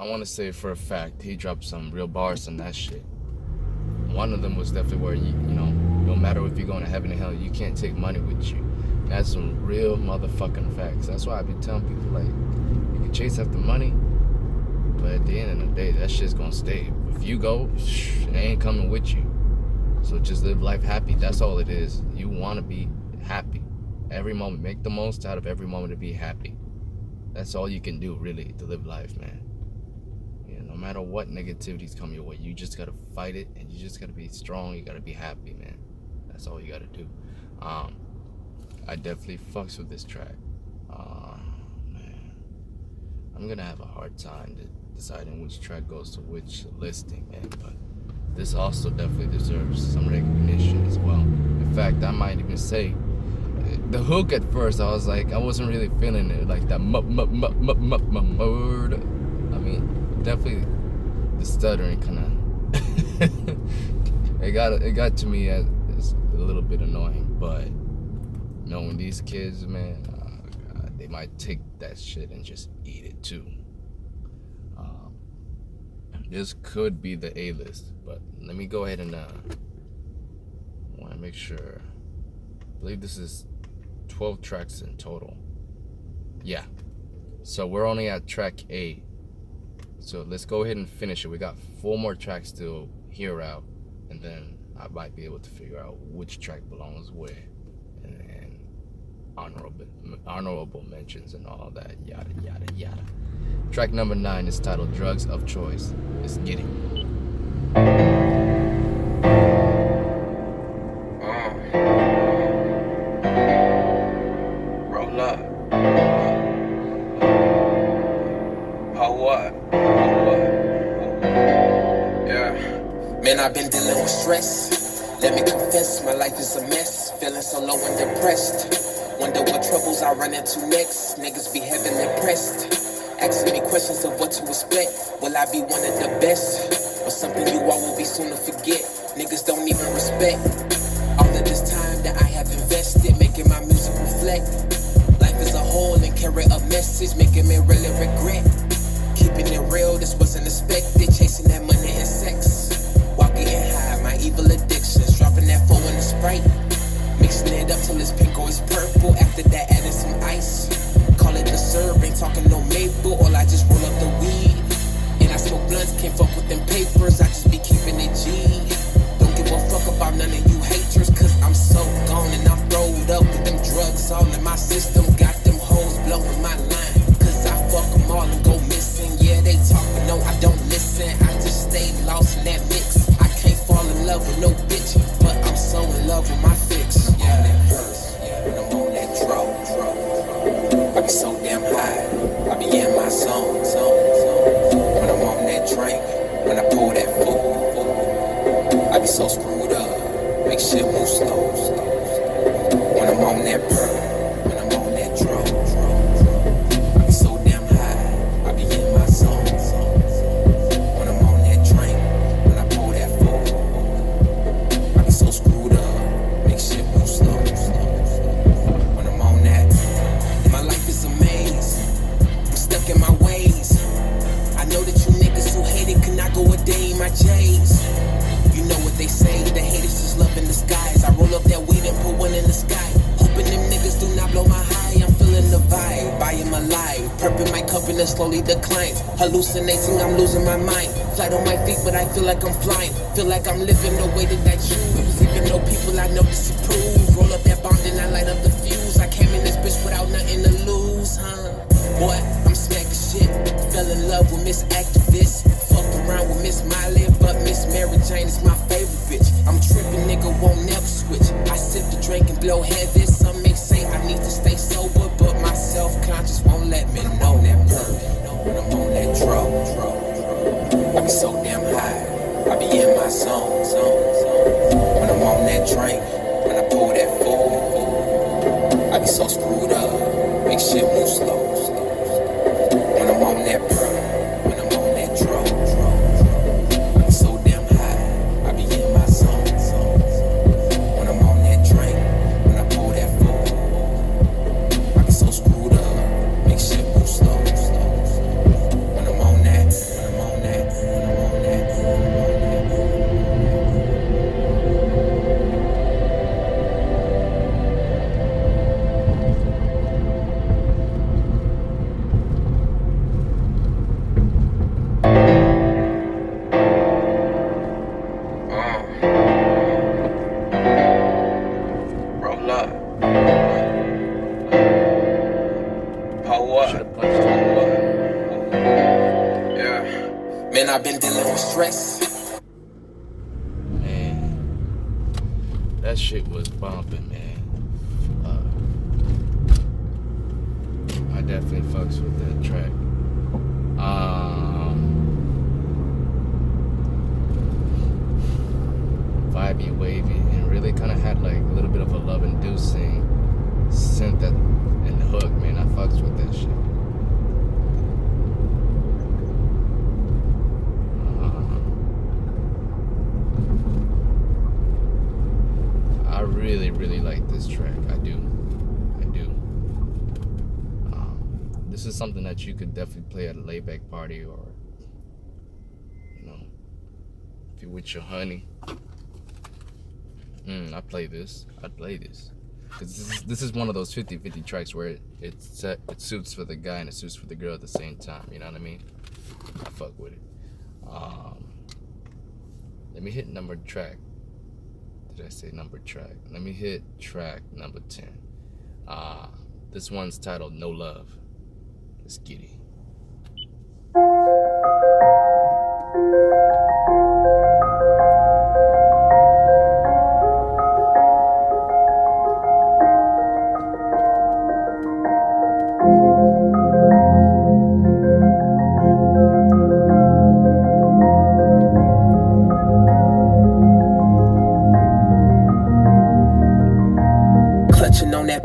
want to say for a fact, he dropped some real bars on that shit. One of them was definitely where, you know, no matter if you're going to heaven or hell, you can't take money with you. That's some real motherfucking facts. That's why I be telling people, like, you can chase after money, but at the end of the day, that shit's gonna stay. If you go, it ain't coming with you. So just live life happy. That's all it is. You want to be happy. Every moment. Make the most out of every moment to be happy. That's all you can do, really, to live life, man. Yeah, no matter what negativities come your way, you just gotta fight it, and you just gotta be strong. You gotta be happy, man. That's all you gotta do. I definitely fucks with this track. Man, I'm gonna have a hard time deciding which track goes to which listing, man. But this also definitely deserves some recognition as well. In fact, I might even say the hook at first, I was like, I wasn't really feeling it, like that word. I mean, definitely the stuttering kind of it got to me as a little bit annoying, but knowing these kids, man, God, they might take that shit and just eat it too. This could be the A-list, but let me go ahead and want to make sure. I believe this is 12 tracks in total. Yeah. So we're only at track A. So let's go ahead and finish it. We got 4 more tracks to hear out, and then I might be able to figure out which track belongs where, and honorable mentions and all that, yada yada yada. Track number 9 is titled Drugs of Choice. Let's get it. Roll up. Oh what? Yeah. Man, I've been dealing with stress. Let me confess, my life is a mess. Feeling so low and depressed. Wonder what troubles I run into next. Niggas be heavily pressed. Asking me questions of what to expect. Will I be one of the best? Or something you all will be soon to forget? Niggas don't even respect all of this time that I have invested, making my music reflect. Life as a whole and carry a message, making me really regret. Keeping it real, this wasn't expected. Chasing that money and sex. While getting high, my evil addictions. Dropping that 4 in the Sprite. Mixing it up till it's pink or it's purple. After that, adding some ice. Call it the syrup, ain't talking no maple. All I just roll up the weed. And I smoke blunts, can't fuck with them papers. I just be keeping it G. Don't give a fuck about none of you haters, cause I'm so gone and I'm rolled up with them drugs all in my system. Got them hoes blowing my line, cause I fuck them all and go missing. Yeah, they talk, but no, I don't listen. I just stay lost in that mix. I can't fall in love with no bitch, but I'm so in love with my fix. Yeah, that verse, when I'm on that drug. I be so damn high, I be in my zone. When I'm on that drink, when I pull that food, I be so screwed up, make shit move slow. When I'm on that perk, when I'm on that drug, I be so damn high, I be in my zone. When I'm on that drink, when I pull that food, I be so screwed up, make shit move slow. When I'm on that, my life is a maze. I'm stuck in my ways. I know that you niggas who hate it cannot go a day in my J's. You know what they say, the haters just love in disguise. I roll up that weed and put one in the sky. Hoping them niggas do not blow my high. I'm feeling the vibe, I am alive. Purping my cup and it slowly declines. Hallucinating, I'm losing my mind. Flight on my feet, but I feel like I'm flying. Feel like I'm living the way that I choose. Even though people I know disapprove. Roll up that bond and I light up the fuse. I came in this bitch without nothing to lose, huh? Boy, I'm smacking shit. Fell in love with Miss Activist. Fucked around with Miss Miley, but Miss Mary Jane is my favorite bitch. I'm tripping, nigga, won't never switch. I sip the drink and blow heavy. Some may say I need to stay sober, but my self-conscious won't let me know that perk. When I'm on that drug, I be so damn high, I be in my zone. When I'm on that drink, when I pull that food, I be so screwed up, make shit move slow. When I'm on that perk, when I'm on that drug, I be so damn high, I be in my zone. When I'm on that drink, when I pull that food, I be so screwed up, make shit move slow. When I'm on that. what? Should've punched him. Yeah. Man, I've been dealing with stress. Man, that shit was bumping, man. I definitely fucks with that track. Vibey, wavy, and really kind of had like a little bit of a love-inducing synth and hook, man. I fucks with that shit. I really like this track. I do. This is something that you could definitely play at a laid-back party, or you know, if you're with your honey. I'd play this. Because this is one of those 50-50 tracks where it suits for the guy and it suits for the girl at the same time. You know what I mean? I fuck with it. Let me hit number track. Did I say number track? Let me hit track number 10. This one's titled No Love. Let's get it.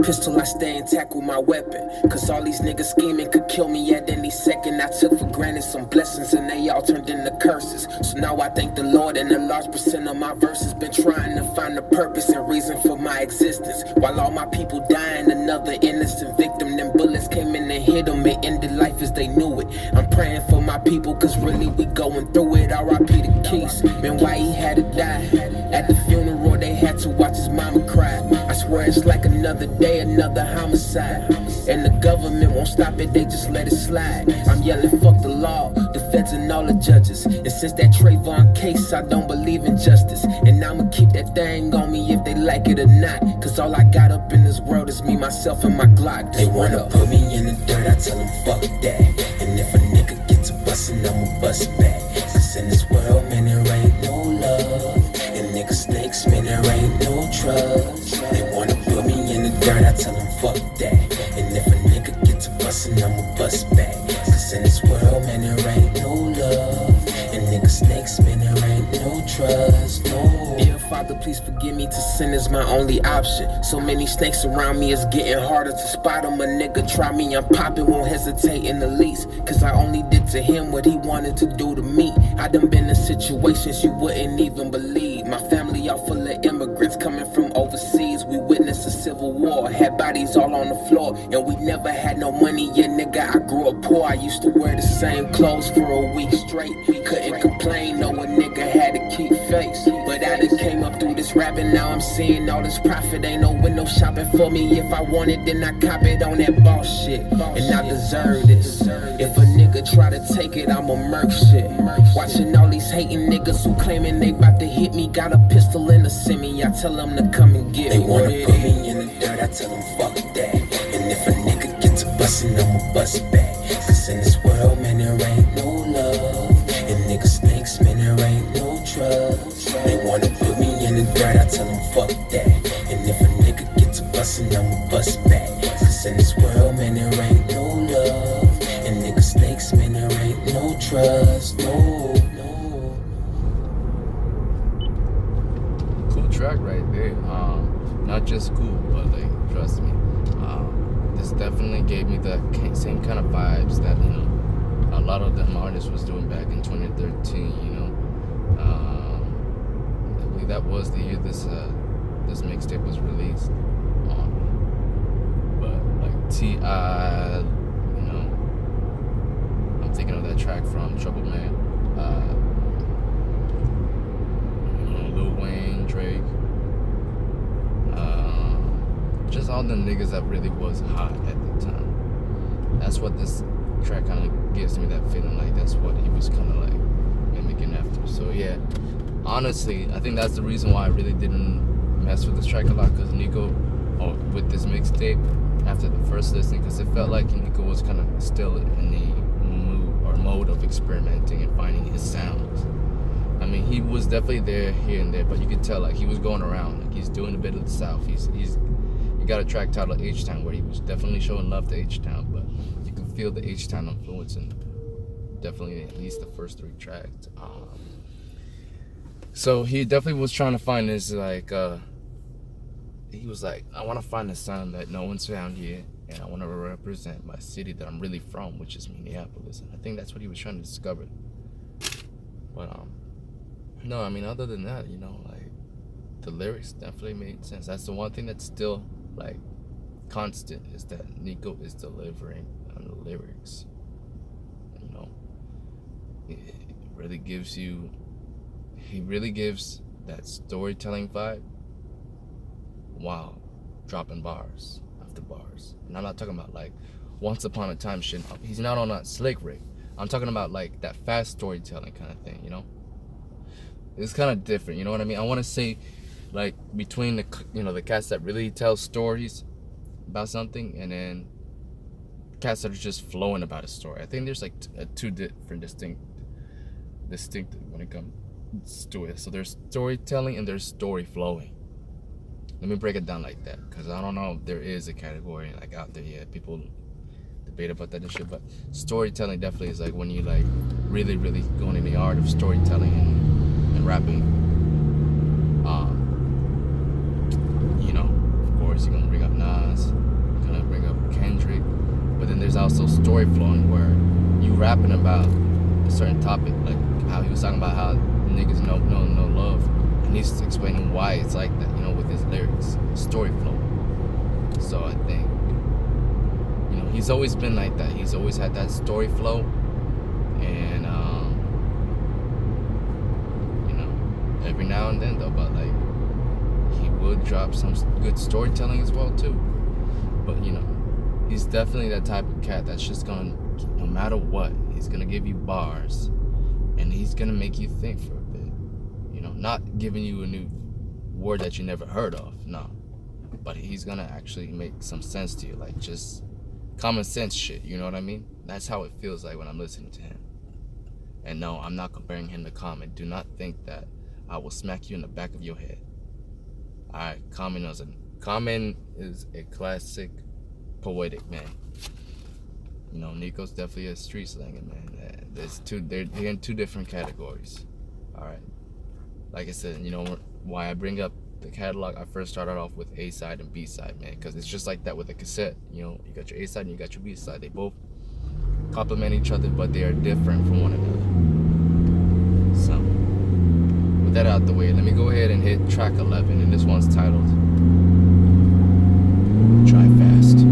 Pistol, I stay intact with my weapon. Cause all these niggas scheming could kill me at any second. I took for granted some blessings and they all turned into curses. So now I thank the Lord, and a large percent of my verses been trying to find a purpose and reason for my existence. While all my people dying, another innocent victim. Them bullets came in and hit them. It ended life as they knew it. I'm praying for my people, cause really we going through it. R.I.P. to Keys. Man, why he had to die? At the funeral they had to watch his mama cry. I swear it's like another day, another homicide. And the government won't stop it, they just let it slide. I'm yelling fuck the law, the feds and all the judges. And since that Trayvon case, I don't believe in justice. And I'ma keep that thing on me if they like it or not. Cause all I got up in this world is me, myself, and my Glock. They wanna put me in the dirt, I tell them fuck that. And if a nigga gets a bustin', I'ma bust back. Cause in this world, man, there ain't no love. And niggas snakes, man, there ain't no trust. They wanna put me in the dirt, I tell them fuck that. And if a nigga gets a bustin', I'ma bust back. Cause in this world, man, there ain't no love. And niggas snakes, man, there ain't no trust, no. Dear Father, please forgive me, to sin is my only option. So many snakes around me, it's getting harder to spot them. A nigga try me, I'm popping, won't hesitate in the least. Cause I only did to him what he wanted to do to me. I done been in situations you wouldn't even believe. My family all full of immigrants coming from overseas. We witnessed a civil war, had bodies all on the floor. And we never had no money, yeah nigga, I grew up poor. I used to wear the same clothes for a week straight. Couldn't complain, no a nigga had to keep face. But I done came up through this rapping, now I'm seeing all this profit. Ain't no window shopping for me. If I want it, then I cop it on that boss shit. And I deserve this. If a nigga try to take it, I'ma murk shit. Watching all these hating niggas who claiming they bout to hit me. Got a pistol in the semi, I tell them to come and get me. They wanna put me in the dirt, I tell them fuck that. And if a nigga gets a bustin', I'ma bust back. Cause in this world, man, there ain't no love. And niggas snakes, man, there ain't no trust. They wanna put me in the dirt, I tell them fuck that. And if a nigga gets a bustin', I'ma bust back. Cause in this world, man, there ain't no love. And niggas snakes, man, there ain't no trust, no. Cool track right there. Not just cool, but like, trust me. This definitely gave me the same kind of vibes that, you know, a lot of them artists was doing back in 2013, you know. I believe that was the year this mixtape was released. But like T.I., you know, I'm thinking of that track from Trouble Man. You know, Lil Wayne, Drake. Just all the niggas that really was hot at the time. That's what this track kind of gives me, that feeling like that's what he was kind of like mimicking after. So yeah, honestly, I think that's the reason why I really didn't mess with this track a lot, because Nikko, with this mixtape, after the first listening, because it felt like Nikko was kind of still in the mode of experimenting and finding his sounds. I mean, he was definitely there here and there, but you could tell like he was going around, like he's doing a bit of the South. He got a track titled H-Town where he was definitely showing love to H-Town, but you can feel the H-Town influence in definitely at least the first 3 tracks. So he definitely was trying to find this like he was like, I want to find a sound that no one's found here, and I want to represent my city that I'm really from, which is Minneapolis. And I think that's what he was trying to discover. But no, I mean, other than that, you know, like the lyrics definitely made sense. That's the one thing that's still like constant, is that Nikko is delivering on the lyrics. You know, it really gives you, he really gives that storytelling vibe while dropping bars after bars. And I'm not talking about like once upon a time shit. He's not on that slick Rick. I'm talking about like that fast storytelling kind of thing, you know? It's kind of different, you know what I mean? I want to say like between the, you know, the cats that really tell stories about something and then cats that are just flowing about a story. I think there's like two different distinct when it comes to it. So there's storytelling and there's story flowing. Let me break it down like that, because I don't know if there is a category like out there yet. People debate about that and shit, but storytelling definitely is like when you like really going in the art of storytelling and rapping. You know, of course you're gonna bring up Nas, you're gonna bring up Kendrick, but then there's also story flowing where you rapping about a certain topic, like how he was talking about how niggas no love. And he's explaining why it's like that, you know, with his lyrics, story flow. So I think, you know, he's always been like that. He's always had that story flow, and you know, every now and then though, but like he would drop some good storytelling as well too. But you know, he's definitely that type of cat that's just gonna, no matter what, he's gonna give you bars, and he's gonna make you think for a bit. You know, not giving you a new word that you never heard of, no. But he's gonna actually make some sense to you, like just common sense shit, you know what I mean? That's how it feels like when I'm listening to him. And no, I'm not comparing him to Common. Do not think that I will smack you in the back of your head. Alright, Common is a classic poetic man. You know, Nikko's definitely a street slanger man. They're in 2 different categories. Alright. Like I said, you know why I bring up the catalog, I first started off with A-side and B-side, man, because it's just like that with a cassette. You know, you got your A-side and you got your B-side. They both complement each other, but they are different from one another. So, with that out the way, let me go ahead and hit track 11, and this one's titled Drive Fast.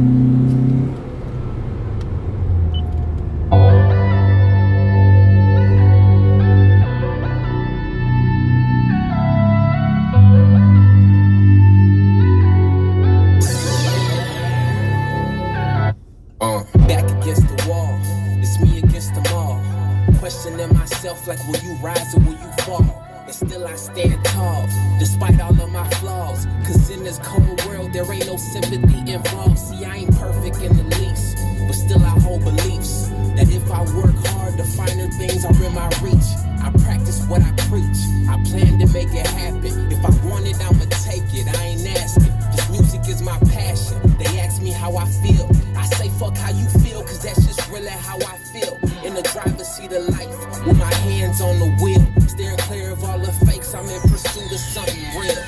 Like, will you rise or will you fall? And still I stand tall, despite all of my flaws. Cause in this cold world, there ain't no sympathy involved. See, I ain't perfect in the least, but still I hold beliefs that if I work hard, the finer things are in my reach. I practice what I preach, I plan to make it happen. If I want it, I'ma take it, I ain't asking. This music is my passion. They ask me how I feel, I say fuck how you feel, cause that's just really how I feel. In the driver's seat of life, with my hands on the wheel, steering clear of all the fakes, I'm in pursuit of something real.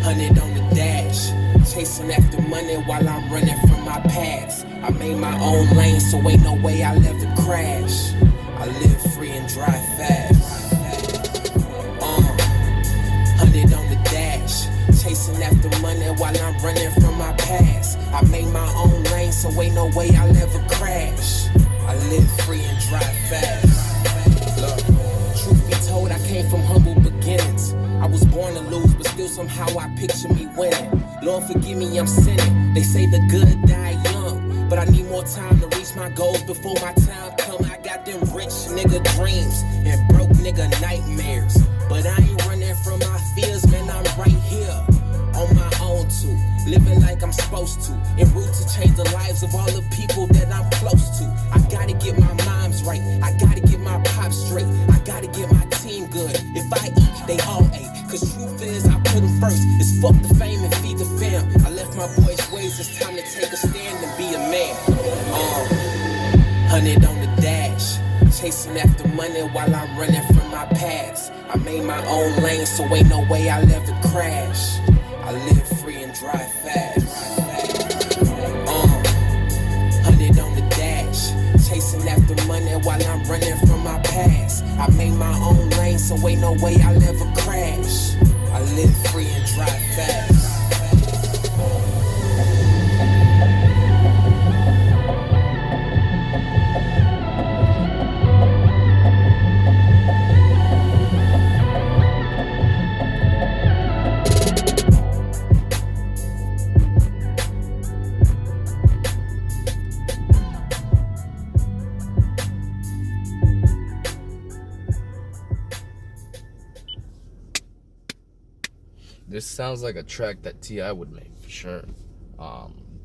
100 on the dash, chasing after money while I'm running from my past. I made my own lane, so ain't no way I'll ever crash. I live free and drive fast. 100 on the dash, chasing after money while I'm running from my past. I made my own lane, so ain't no way I'll ever crash. I live free and drive fast. Look, truth be told, I came from humble beginnings. I was born to lose, but still somehow I picture me winning. Lord forgive me, I'm sinning. They say the good die young, but I need more time to reach my goals before my time come. I got them rich nigga dreams and broke nigga nightmares, but I ain't running from my fears, man, I'm right here. on my own too, living like I'm supposed to, en route to change the lives of all the people that I'm close to. I gotta get my moms right, I gotta get my pops straight, I gotta get my team good. If I eat, they all ate, cause truth is I put them first. It's fuck the fame and feed the fam. I left my boys' ways, it's time to take a stand and be a man. 100 on the dash, chasing after money while I'm running from my past. I made my own lane, so ain't no way I'll ever crash. I live free and drive fast. 100 on the dash, chasing after money while I'm running from my past. I made my own lane, so ain't no way I'll ever crash. I live free and drive fast. This sounds like a track that T.I. would make for sure,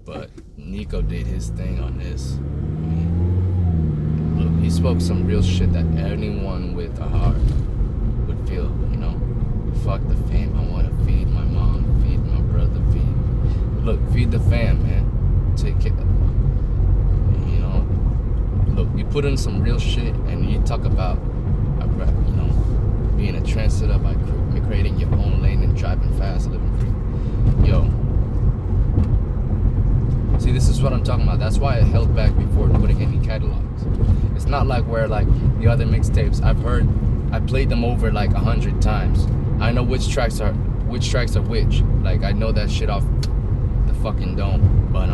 but Nikko did his thing on this. I mean, look, he spoke some real shit that anyone with a heart would feel. You know, fuck the fame. I want to feed my mom, feed my brother, feed the fam, man. Take care. You know, look, you put in some real shit, and you talk about, you know, being a trendsetter by creating your own lane and driving fast, living free. Yo, see, this is what I'm talking about. That's why I held back before putting any catalogs. It's not like where like the other mixtapes I played them over like 100 times. I know which tracks are which. Like I know that shit off the fucking dome. But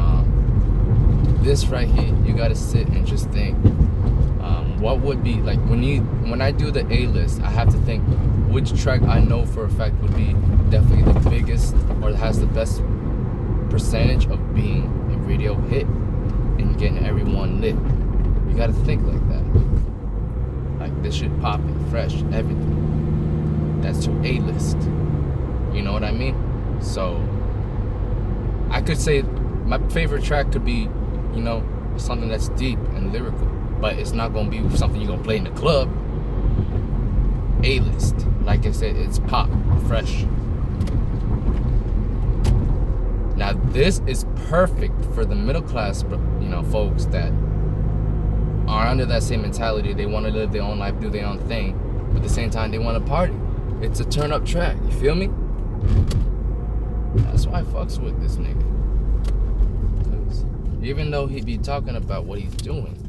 this right here, you gotta sit and just think. What would be like when I do the A list, I have to think which track I know for a fact would be definitely the biggest or has the best percentage of being a radio hit and getting everyone lit. You gotta think like that. Like this shit popping, fresh, everything. That's your A list. You know what I mean? So I could say my favorite track could be, you know, something that's deep and lyrical. But it's not gonna be something you're gonna play in the club. A-list. Like I said, it's pop, fresh. Now this is perfect for the middle class, you know, folks that are under that same mentality. They wanna live their own life, do their own thing, but at the same time they wanna party. It's a turn up track, you feel me? That's why I fucks with this nigga. Cause even though he be talking about what he's doing,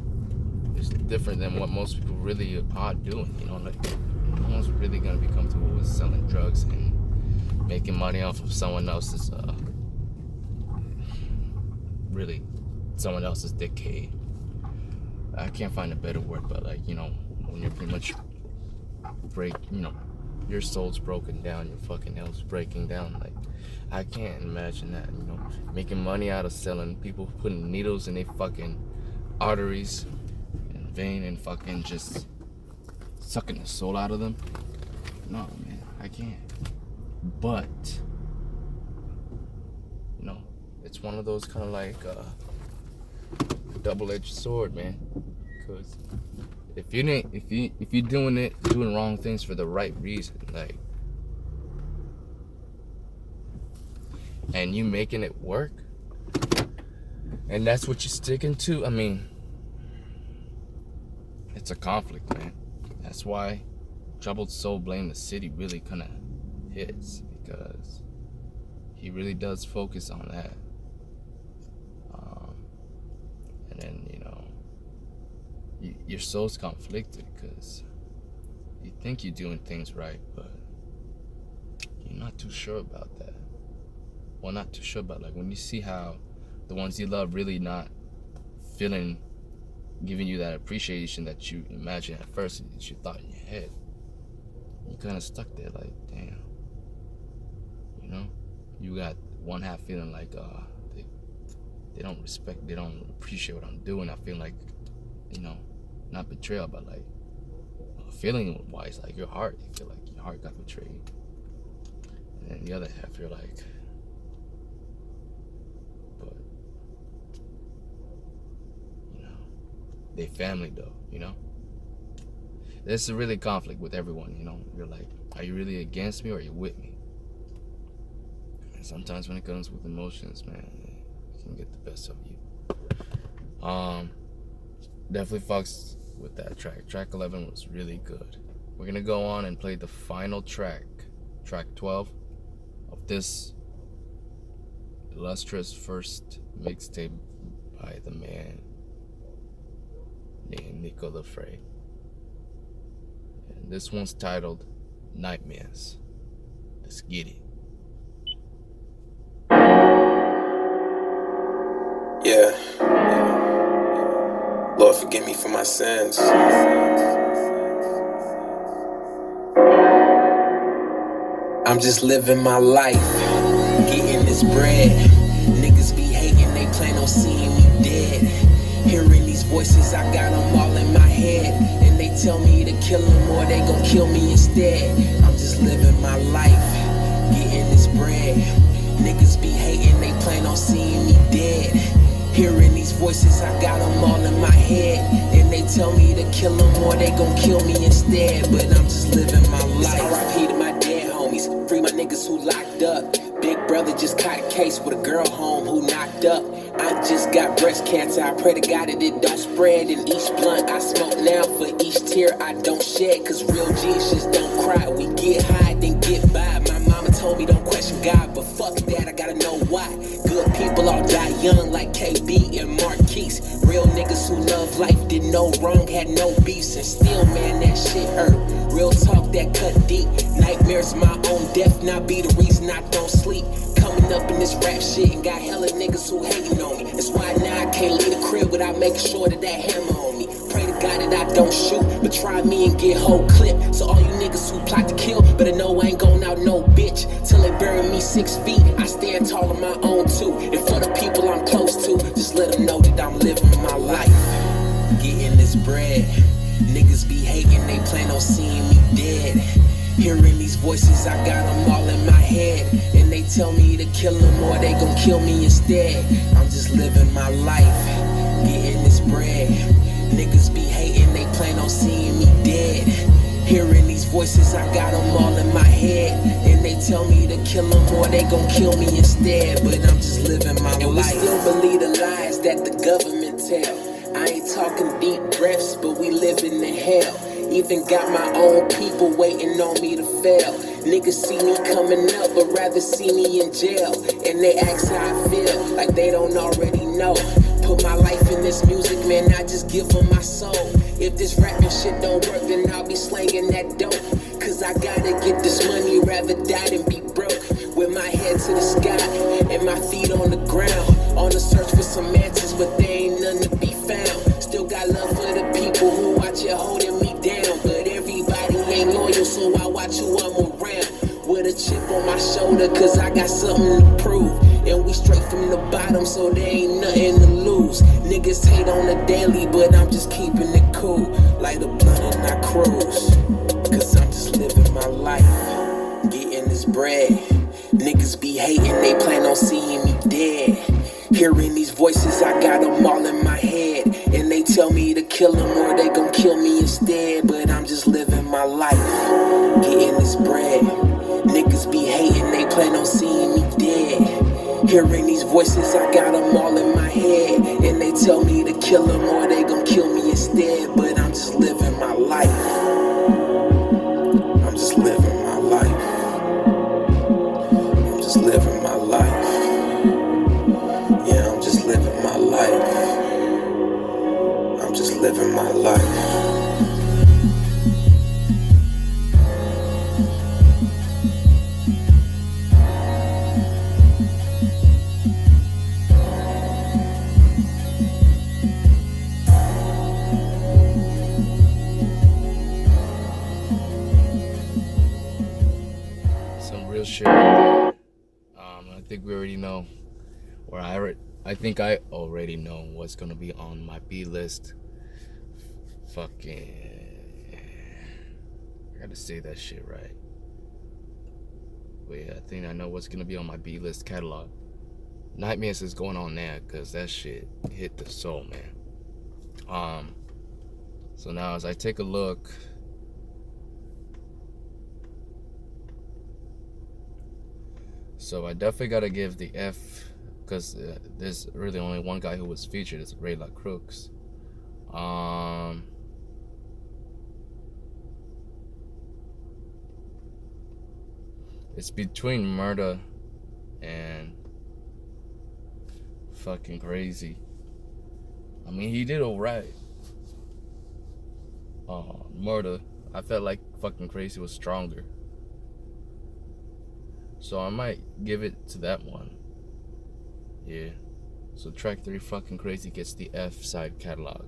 it's different than what most people really are doing, you know, like no one's really gonna be comfortable with selling drugs and making money off of someone else's decay. I can't find a better word, but like, you know, when you're pretty much your soul's broken down, your fucking health's breaking down, like I can't imagine that, you know, making money out of selling, people putting needles in their fucking arteries vein and fucking just sucking the soul out of them. No, man, I can't. But you know, it's one of those kind of like double-edged sword, man. Cause if you're doing wrong things for the right reason, like, and you making it work, and that's what you're sticking to, I mean, it's a conflict, man. That's why Troubled Soul Blame the City really kind of hits, because he really does focus on that. And then, you know, your soul's conflicted because you think you're doing things right, but you're not too sure about that. Well, not too sure about, like, when you see how the ones you love really not giving you that appreciation that you imagined at first, that you thought in your head, you kind of stuck there like, damn. You know, you got one half feeling like they don't respect, they don't appreciate what I'm doing. I feel like, you know, not betrayal, but like feeling wise, like your heart, you feel like your heart got betrayed. And then the other half, you're like, they family though, you know? There's a really conflict with everyone, you know? You're like, are you really against me or are you with me? And sometimes when it comes with emotions, man, it can get the best of you. Definitely fucks with that track. Track 11 was really good. We're gonna go on and play the final track, track 12 of this illustrious first mixtape by the man named Nikko Lafre. And this one's titled Nightmares. Let's get it. Yeah. Lord, forgive me for my sins. I'm just living my life, getting this bread. Niggas be hating, they plan on seeing me dead. Hearing these voices, I got them all in my head. And they tell me to kill them or they gon' kill me instead. I'm just living my life, getting this bread. Niggas be hating, they plan on seeing me dead. Hearing these voices, I got them all in my head. And they tell me to kill them or they gon' kill me instead. But I'm just living my life. R.I.P. to my dead homies, free my niggas who locked up. Big brother just caught a case with a girl home who knocked up. I just got breast cancer, I pray to God that it don't spread. In each blunt I smoke now, for each tear I don't shed. Cause real G's just don't cry, we get high then get by. My mama told me don't question God, but fuck that, I gotta know why. Good people all die young like K-Beatz and Marquise. Real niggas who love life, did no wrong, had no beefs. And still, man, that shit hurt. Real talk that cut deep. Nightmares, my own death, not be the reason I don't sleep. Coming up in this rap shit and got hella niggas who hating on me. That's why now I can't leave the crib without making sure that hammer on me. Pray to God that I don't shoot, but try me and get whole clip. So all you niggas who plot to kill, better know I ain't going out no bitch. Till they bury me 6 feet, I stand tall on my own too. And for the people I'm close to, just let them know that I'm living my life, getting this bread. Niggas be hating, they plan on seeing me dead. Hearing these voices, I got them all in my head. And they tell me to kill them or they gon' kill me instead. I'm just living my life, getting this bread. Niggas be hating, they plan on seeing me dead. Hearing these voices, I got them all in my head. And they tell me to kill them or they gon' kill me instead. But I'm just living my life. And we still believe the lies that the government tell. I ain't talking deep breaths, but we living in hell. Even got my own people waiting on me to fail. Niggas see me coming up, but rather see me in jail. And they ask how I feel, like they don't already know. Put my life in this music, man, I just give them my soul. If this rapping shit don't work, then I'll be slanging that dope. Cause I gotta get this money, rather die than be broke. With my head to the sky, and my feet on the ground. On the search for some answers, but there ain't none to be found. Still got love for the people who watch it holding me down. But everybody ain't loyal, so I watch who I'm around. With a chip on my shoulder, cause I got something to prove. And we straight from the bottom, so there ain't nothing to lose. Niggas hate on the daily, but I'm just keeping it cool. Light a blunt and I cruise, cause I'm just living my life, getting this bread. Niggas be hating, they plan on seeing me dead. Hearing these voices, I got them all in my head. And they tell me to kill them or they gon' kill me instead. But I'm just living my life, getting this bread. Niggas be hating, they plan on seeing me dead. Hearing these voices, I got them all in my head. And they tell me to kill them or they gon' kill me instead. But I'm just living my life, I'm just living my life, I'm just living my life. Yeah, I'm just living my life, I'm just living my life. Shit right there. I think we already know, or I think I already know what's gonna be on my B list. Fucking, I gotta say that shit right. But yeah, I think I know what's gonna be on my B list catalog. Nightmares is going on there, cause that shit hit the soul, man. So now as I take a look, so I definitely gotta give the F, because there's really only one guy who was featured. It's Ray La Crooks. It's between Murda and fucking Crazy. I mean, he did alright. Murda, I felt like fucking Crazy was stronger. So I might give it to that one. Yeah. So track 3, fucking Crazy, gets the F side catalog.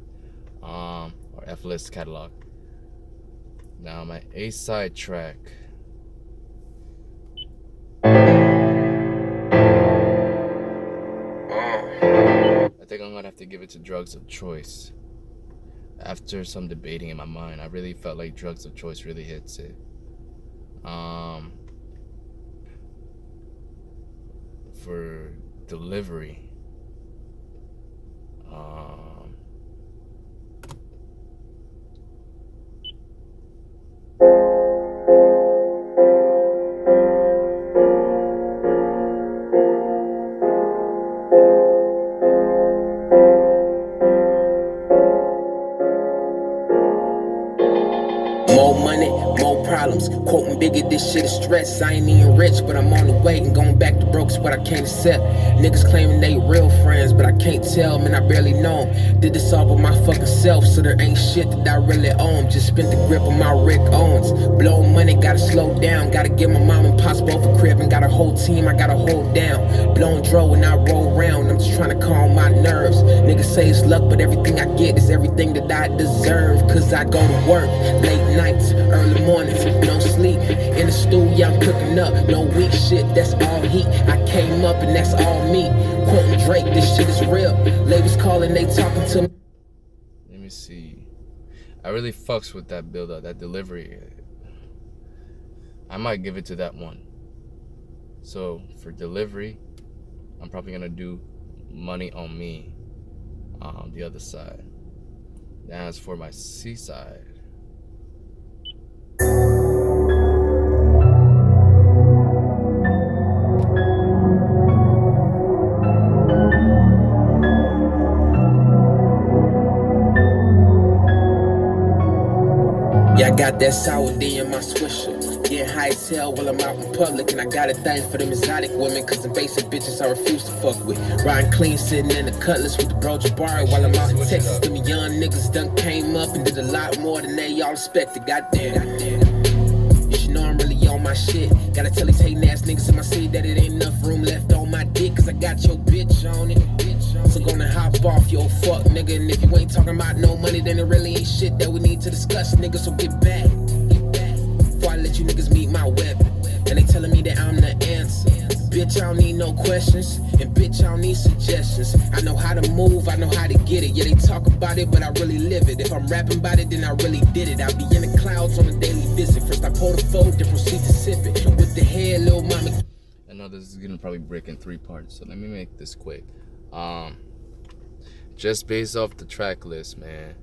Or F list catalog. Now my A side track. I think I'm gonna have to give it to Drugs of Choice. After some debating in my mind, I really felt like Drugs of Choice really hits it. For delivery, More money, more problems. Quoting Biggie, this shit is stress. I ain't even rich, but I'm on the way and going back to broke's what I can't accept. Niggas claiming they real friends, but I can't tell, man, I barely know 'em. Did this all by my fucking self, so there ain't shit that I really own. Just spent the grip on my Rick Owens. Blowing money, gotta slow down. Gotta give my mom and pops both a crib and got a whole team I gotta hold down. Blowing dro when I roll round, I'm just trying to calm my nerves. Niggas say it's luck, but everything I get is everything that I deserve. Cause I go to work, late nights, early mornings, no sleep. In the stool, yeah, I'm cooking up. No weak shit, that's all heat. I came up and that's all me. Quoting Drake, this shit is real. Labels calling, they talking to me. let me see. I really fucks with that build up, that delivery. I might give it to that one. So for delivery, I'm probably gonna do Money on Me, the other side. Now as for my C side, Yeah, I got that sour D in my swisher. Getting high as hell while I'm out in public. And I got a thing for them exotic women, cause the basic bitches I refuse to fuck with. Riding clean, sitting in the Cutlass with the bro Jabbarie while I'm out in Texas. Them young niggas done came up and did a lot more than they all expected. Goddamn. You should know I'm really on my shit. Gotta tell these hating ass niggas in my city that it ain't enough room left on my dick, cause I got your bitch on it. So gonna hop off your fuck nigga. And if you ain't talking about no money, then it really ain't shit that we need to discuss, nigga. So get back. Before I let you niggas meet my weapon. And they telling me that I'm the answer. Bitch, I don't need no questions. And bitch, I don't need suggestions. I know how to move, I know how to get it. Yeah, they talk about it, but I really live it. If I'm rapping about it, then I really did it. I be in the clouds on a daily visit. First I pour the fold, then proceed to sip it. With the head, little mama. I know this is gonna probably break in 3 parts, so let me make this quick. Just based off the track list, man.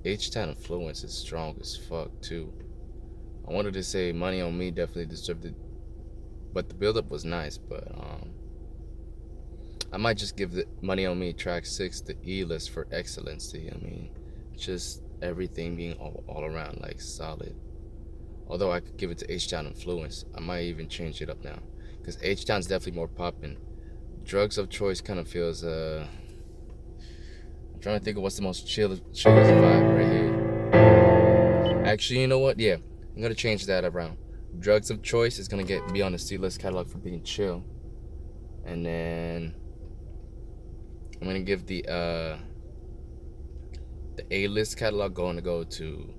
H-Town Influence is strong as fuck too. I wanted to say Money on Me definitely deserved it, but the build-up was nice. But I might just give the Money on Me track 6 the E list for excellency. I mean, just everything being all around like solid. Although I could give it to H-Town Influence, I might even change it up now, because H-Town's definitely more poppin'. Drugs of Choice kind of feels I'm trying to think of what's the most chillest vibe right here. Actually, you know what? Yeah, I'm gonna change that around. Drugs of Choice is gonna be on the C-list catalog for being chill, and then I'm gonna give the A-list catalog going to go to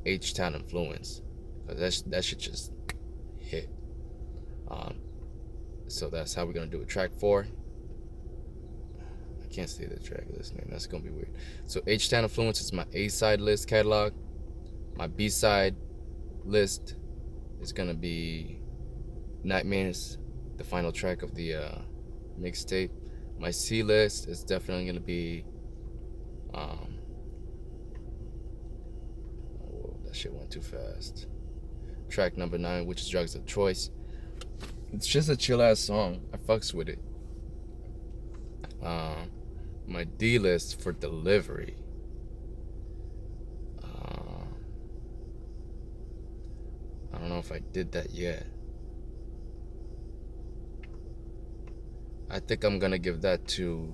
H-Town Influence, because that should just hit. So that's how we're gonna do it. Track 4. I can't say the track list name. That's gonna be weird. So H-Town Influence is my A-side list catalog. My B-side list is gonna be Nightmares, the final track of the mixtape. My C list is definitely gonna be whoa, that shit went too fast. Track number 9, which is Drugs of Choice. It's just a chill ass song. I fucks with it. My D list for delivery. I don't know if I did that yet. I think I'm gonna give that to.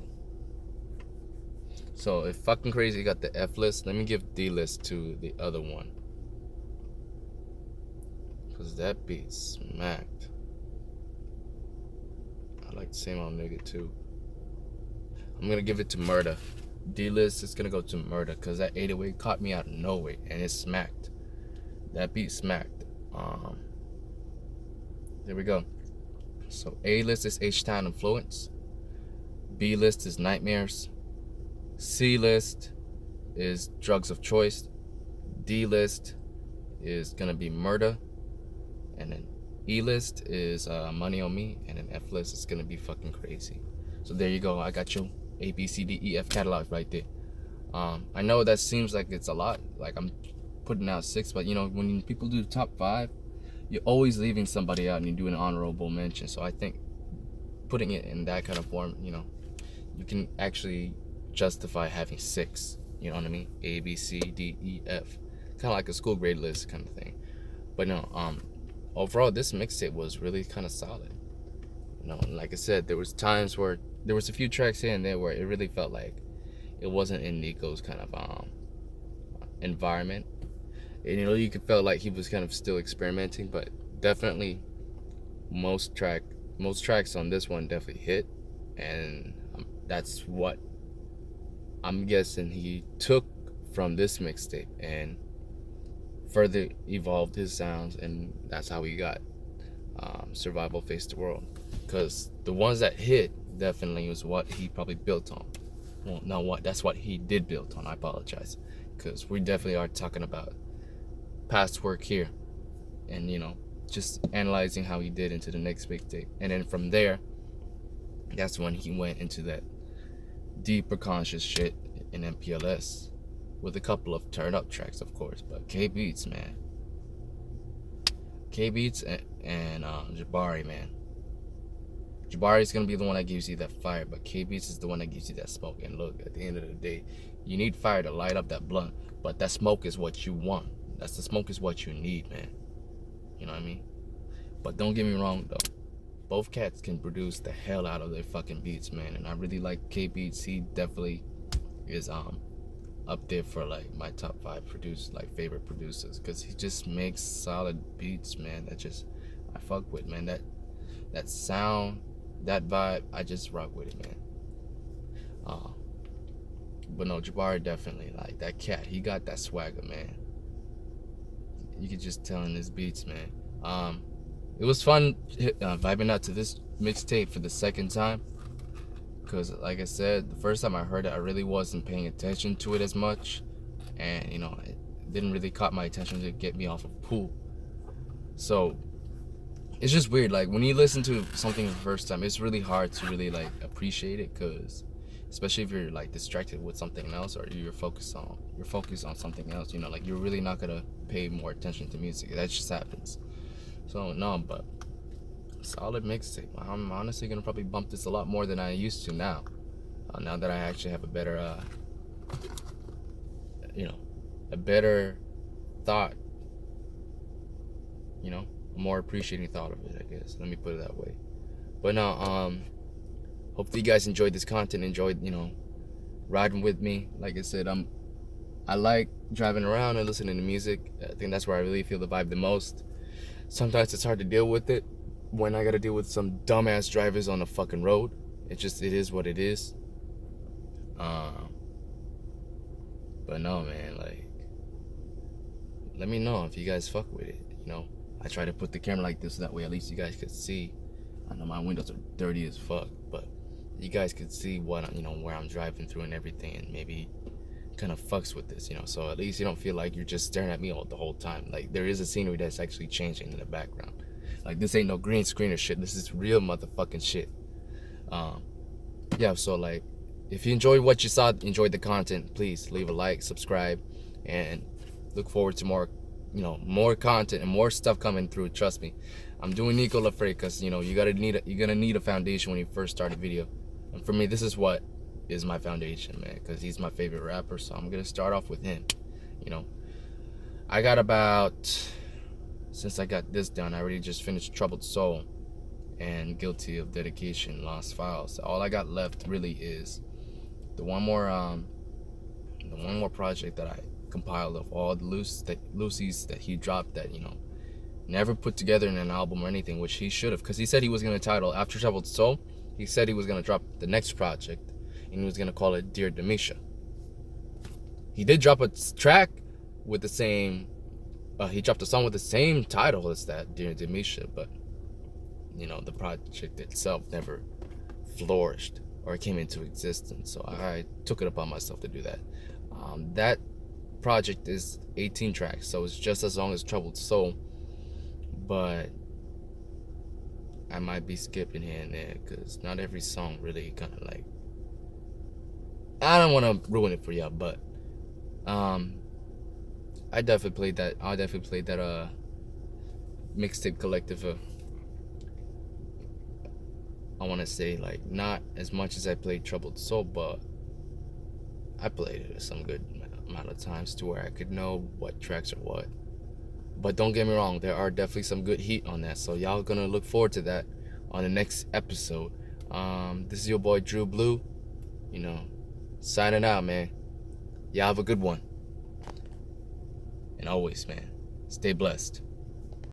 So if Fucking Crazy got the F list, let me give D list to the other one, cause that beat smacked. I like the same old nigga too. I'm gonna give it to Murder. D list is gonna go to Murder, cause that 808 caught me out of nowhere and it smacked. That beat smacked. There we go. So A list is H-Town Influence. B list is Nightmares. C list is Drugs of Choice. D list is gonna be Murder. And then E list is Money on Me. And then F list is gonna be Fucking Crazy. So there you go. I got your A, B, C, D, E, F catalog right there. I know that seems like it's a lot. Like I'm putting out 6, but you know, when people do the top 5, you're always leaving somebody out and you do an honorable mention. So I think putting it in that kind of form, you know, you can actually justify having 6. You know what I mean? A, B, C, D, E, F. Kind of like a school grade list kind of thing. But no, overall, this mixtape was really kind of solid. You know, and like I said, there was times where there was a few tracks here and there where it really felt like it wasn't in Nikko's kind of environment. And, you know, you could feel like he was kind of still experimenting, but definitely most tracks on this one definitely hit, and that's what I'm guessing he took from this mixtape and further evolved his sounds, and that's how he got Survival Face the World. Because the ones that hit definitely was what he probably built on. Well, no, that's what he did build on. I apologize, because we definitely are talking about past work here, and you know, just analyzing how he did into the next mixtape. And then from there, that's when he went into that deeper conscious shit in MPLS with a couple of turn up tracks, of course. But K-Beatz, man, K-Beatz and Jabbarie, man. Jabbarie is gonna be the one that gives you that fire, but K-Beatz is the one that gives you that smoke. And look, at the end of the day, you need fire to light up that blunt, but that smoke is what you want. The smoke is what you need, man. You know what I mean? But don't get me wrong though, both cats can produce the hell out of their fucking beats, man. And I really like K-Beatz. He definitely is up there for like my top 5 favorite producers, because he just makes solid beats, man. I fuck with, man. That sound, that vibe, I just rock with it, man. But no, Jabbarie definitely, like, that cat, he got that swagger, man. You could just tell in his beats, man. It was fun vibing out to this mixtape for the second time, because like I said, the first time I heard it, I really wasn't paying attention to it as much, and you know, it didn't really caught my attention to get me off of pool. So it's just weird, like when you listen to something the first time, it's really hard to really like appreciate it, because especially if you're like distracted with something else, or you're focused on something else, you know, like you're really not gonna pay more attention to music. That just happens. So no, but solid mixtape. I'm honestly gonna probably bump this a lot more than I used to now. Now that I actually have a better, you know, a better thought, you know, a more appreciating thought of it, I guess. Let me put it that way. But now, hopefully you guys enjoyed this content, enjoyed, you know, riding with me. Like I said, I like driving around and listening to music. I think that's where I really feel the vibe the most. Sometimes it's hard to deal with it when I gotta deal with some dumbass drivers on the fucking road. It is what it is. But no, man, like, let me know if you guys fuck with it. You know, I try to put the camera like this so that way at least you guys could see. I know my windows are dirty as fuck, but you guys could see what, you know, where I'm driving through and everything, and maybe kind of fucks with this, you know, so at least you don't feel like you're just staring at me the whole time. Like, there is a scenery that's actually changing in the background. Like, this ain't no green screen or shit. This is real motherfucking shit. yeah, so like, if you enjoyed what you saw, enjoyed the content, please leave a like, subscribe, and look forward to more, more content and more stuff coming through. Trust me, I'm doing Nikko Lafre because you're gonna need a foundation when you first start a video, and for me, this is what is my foundation, man, because he's my favorite rapper. So I'm gonna start off with him. I got about, since I got this done, I already just finished Troubled Soul and Guilty of Dedication, Lost Files. All I got left really is the one more project that I compiled of all the loosies that he dropped that never put together in an album or anything, which he should have, because he said he was gonna title after Troubled Soul. He said he was gonna drop the next project and he was gonna call it Dear Demisha. He did drop a track with the same. He dropped a song with the same title as that, Dear Demisha, but the project itself never flourished or came into existence. So I took it upon myself to do that. That project is 18 tracks, so it's just as long as Troubled Soul, but I might be skipping here and there because not every song really kind of like. I don't want to ruin it for y'all, but I definitely played that. I definitely played that mixtape collective. I want to say like not as much as I played Troubled Soul, but I played it some good amount of times to where I could know what tracks are what. But don't get me wrong, there are definitely some good heat on that. So y'all gonna look forward to that on the next episode. This is your boy Drew Blue. Signing out, man. Y'all have a good one. And always, man, stay blessed.